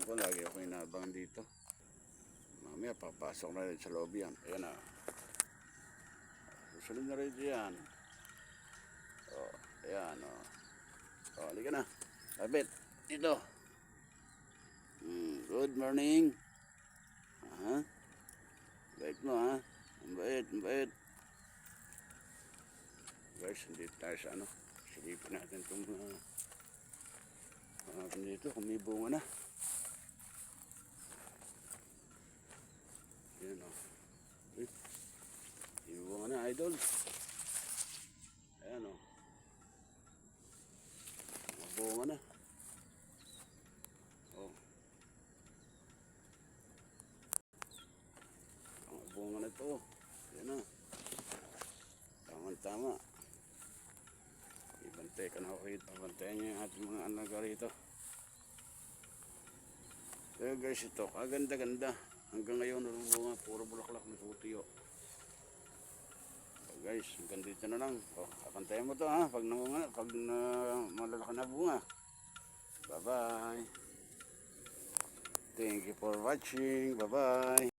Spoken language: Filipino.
ko, lagi ako inabangan dito. Mamaya papasok na rin sa loob yan. Ayan na. Susunod na rin yan. Oh, ayan o. Oh, halika na. Lapit. Dito. Good morning. Bait mo ha. Ang bait. Guys, hindi tayo sa ano. Silipin natin itong dito kung may bunga na. Ayan o. May bunga na, idol. Ayan o. Mga bunga na. Oh. Mga bunga na ito. Ayan o. Tama. Ibantay ka na ako rito. Bantayan nyo yung ating mga anak rito. So guys, ito. Kaganda-ganda. Hanggang ngayon, bunga. Puro bulaklak na puti o. So guys, hanggang dito na lang. O, kapantayan mo to ha. Pag malalaki na bunga. Bye-bye. Thank you for watching. Bye-bye.